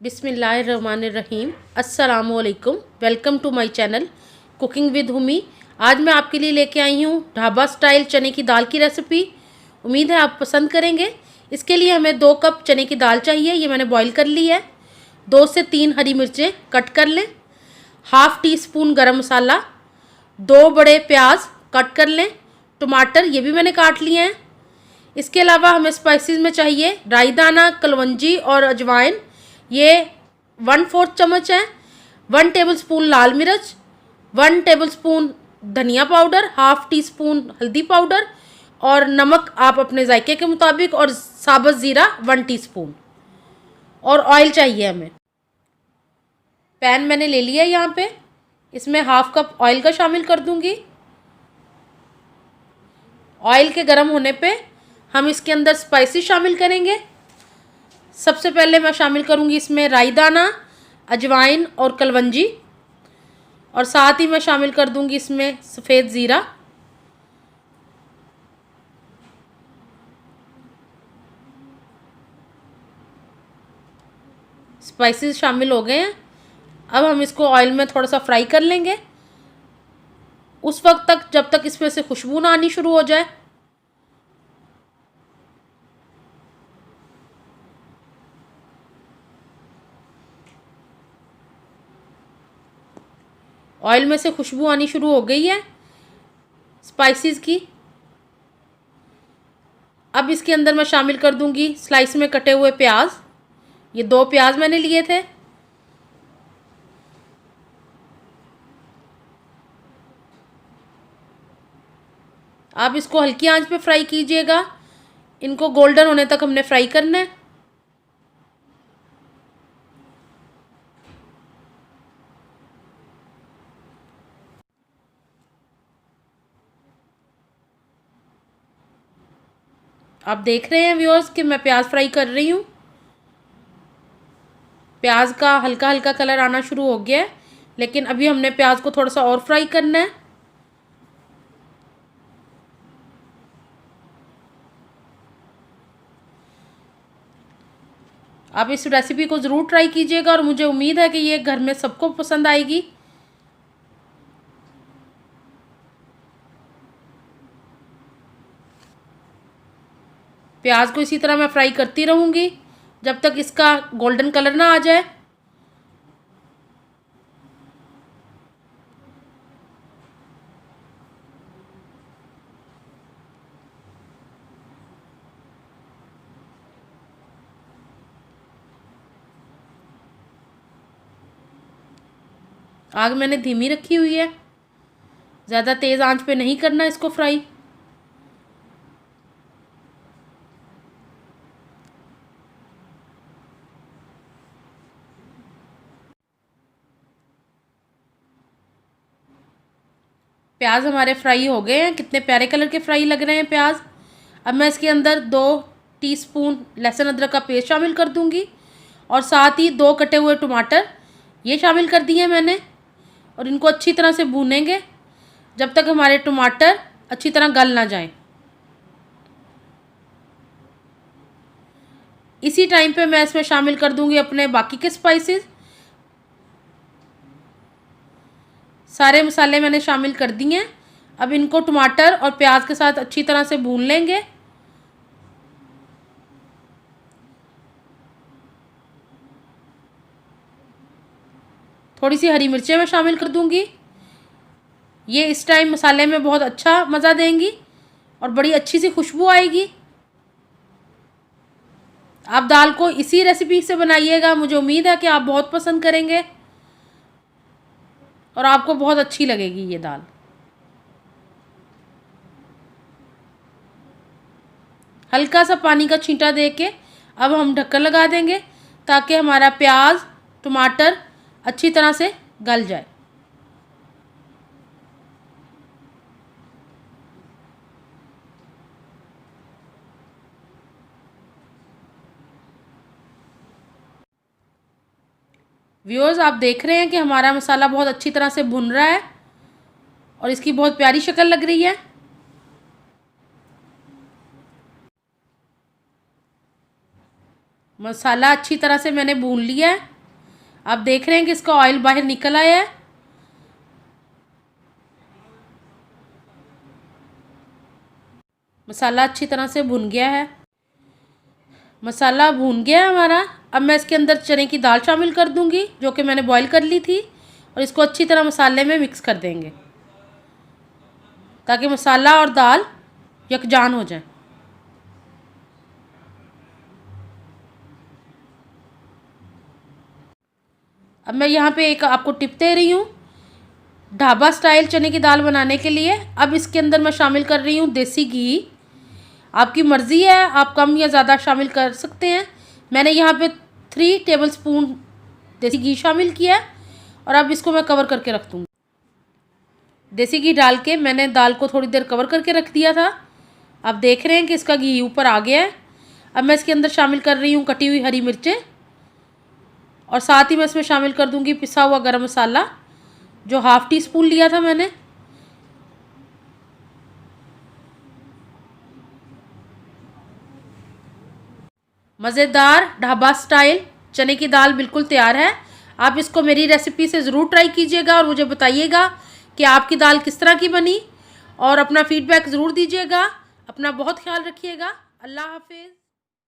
बिस्मिल्लाहिर्रहमानिर्रहीम। अस्सलामुअलैकुम। Welcome to my channel cooking with Humi. आज मैं आपके लिए लेके आई हूँ ढाबा स्टाइल चने की दाल की रेसिपी। उम्मीद है आप पसंद करेंगे। इसके लिए हमें 2 कप चने की दाल चाहिए। ये मैंने बॉईल कर ली है। 2 से 3 हरी मिर्चें कट कर लें। हाफ़ टी स्पून गरम मसाला, 2 बड़े प्याज कट कर लें। टमाटर ये भी मैंने काट लिए हैं। इसके अलावा हमें स्पाइसेस में चाहिए राई दाना, कलवंजी और अजवाइन, ये 1/4 चम्मच है। 1 टेबलस्पून लाल मिर्च, 1 टेबलस्पून धनिया पाउडर, हाफ़ टी स्पून हल्दी पाउडर और नमक आप अपने जायके के मुताबिक, और साबुत ज़ीरा 1 टीस्पून, और ऑयल चाहिए हमें। पैन मैंने ले लिया है यहाँ पे। इसमें हाफ़ कप ऑयल का शामिल कर दूँगी। ऑयल के गर्म होने पे हम इसके अंदर स्पाइसेस शामिल करेंगे। सबसे पहले मैं शामिल करूँगी इसमें राई दाना, अजवाइन और कलवंजी, और साथ ही मैं शामिल कर दूँगी इसमें सफ़ेद ज़ीरा। स्पाइसेस शामिल हो गए हैं। अब हम इसको ऑयल में थोड़ा सा फ्राई कर लेंगे, उस वक्त तक जब तक इसमें से खुशबू ना आनी शुरू हो जाए। ऑयल में से खुशबू आनी शुरू हो गई है स्पाइसेस की। अब इसके अंदर मैं शामिल कर दूंगी स्लाइस में कटे हुए प्याज। ये 2 प्याज मैंने लिए थे। आप इसको हल्की आंच पे फ्राई कीजिएगा। इनको गोल्डन होने तक हमने फ्राई करना है। आप देख रहे हैं व्यूअर्स कि मैं प्याज फ्राई कर रही हूँ। प्याज का हल्का हल्का कलर आना शुरू हो गया है, लेकिन अभी हमने प्याज को थोड़ा सा और फ्राई करना है। आप इस रेसिपी को ज़रूर ट्राई कीजिएगा और मुझे उम्मीद है कि ये घर में सबको पसंद आएगी। प्याज को इसी तरह मैं फ्राई करती रहूँगी जब तक इसका गोल्डन कलर ना आ जाए। आग मैंने धीमी रखी हुई है। ज़्यादा तेज़ आंच पे नहीं करना इसको फ्राई। प्याज हमारे फ्राई हो गए हैं। कितने प्यारे कलर के फ्राई लग रहे हैं प्याज। अब मैं इसके अंदर 2 टीस्पून लहसुन अदरक का पेस्ट शामिल कर दूंगी, और साथ ही 2 कटे हुए टमाटर ये शामिल कर दिए मैंने, और इनको अच्छी तरह से भूनेंगे जब तक हमारे टमाटर अच्छी तरह गल ना जाएं। इसी टाइम पे मैं इसमें शामिल कर दूंगी अपने बाकी के स्पाइसेस। सारे मसाले मैंने शामिल कर दिए हैं। अब इनको टमाटर और प्याज के साथ अच्छी तरह से भून लेंगे। थोड़ी सी हरी मिर्चें मैं शामिल कर दूंगी। ये इस टाइम मसाले में बहुत अच्छा मज़ा देंगी और बड़ी अच्छी सी खुशबू आएगी। आप दाल को इसी रेसिपी से बनाइएगा। मुझे उम्मीद है कि आप बहुत पसंद करेंगे और आपको बहुत अच्छी लगेगी ये दाल। हल्का सा पानी का छींटा दे के अब हम ढक्कन लगा देंगे ताकि हमारा प्याज टमाटर अच्छी तरह से गल जाए। व्यूअर्स, आप देख रहे हैं कि हमारा मसाला बहुत अच्छी तरह से भुन रहा है और इसकी बहुत प्यारी शक्ल लग रही है। मसाला अच्छी तरह से मैंने भून लिया है। आप देख रहे हैं कि इसका ऑयल बाहर निकल आया है। मसाला अच्छी तरह से भुन गया है। मसाला भून गया है हमारा। अब मैं इसके अंदर चने की दाल शामिल कर दूंगी जो कि मैंने बॉईल कर ली थी, और इसको अच्छी तरह मसाले में मिक्स कर देंगे ताकि मसाला और दाल यकजान हो जाए। अब मैं यहाँ पे एक आपको टिप दे रही हूँ ढाबा स्टाइल चने की दाल बनाने के लिए। अब इसके अंदर मैं शामिल कर रही हूँ देसी घी। आपकी मर्ज़ी है, आप कम या ज़्यादा शामिल कर सकते हैं। मैंने यहाँ पे 3 टेबलस्पून देसी घी शामिल किया है, और अब इसको मैं कवर करके रख दूँगी। देसी घी डाल के मैंने दाल को थोड़ी देर कवर करके रख दिया था। आप देख रहे हैं कि इसका घी ऊपर आ गया है। अब मैं इसके अंदर शामिल कर रही हूँ कटी हुई हरी मिर्चें, और साथ ही मैं इसमें शामिल कर दूँगी पिसा हुआ गरम मसाला जो ½ टीस्पून लिया था मैंने। मज़ेदार ढाबा स्टाइल चने की दाल बिल्कुल तैयार है। आप इसको मेरी रेसिपी से ज़रूर ट्राई कीजिएगा और मुझे बताइएगा कि आपकी दाल किस तरह की बनी, और अपना फीडबैक ज़रूर दीजिएगा। अपना बहुत ख्याल रखिएगा। अल्लाह हाफिज़।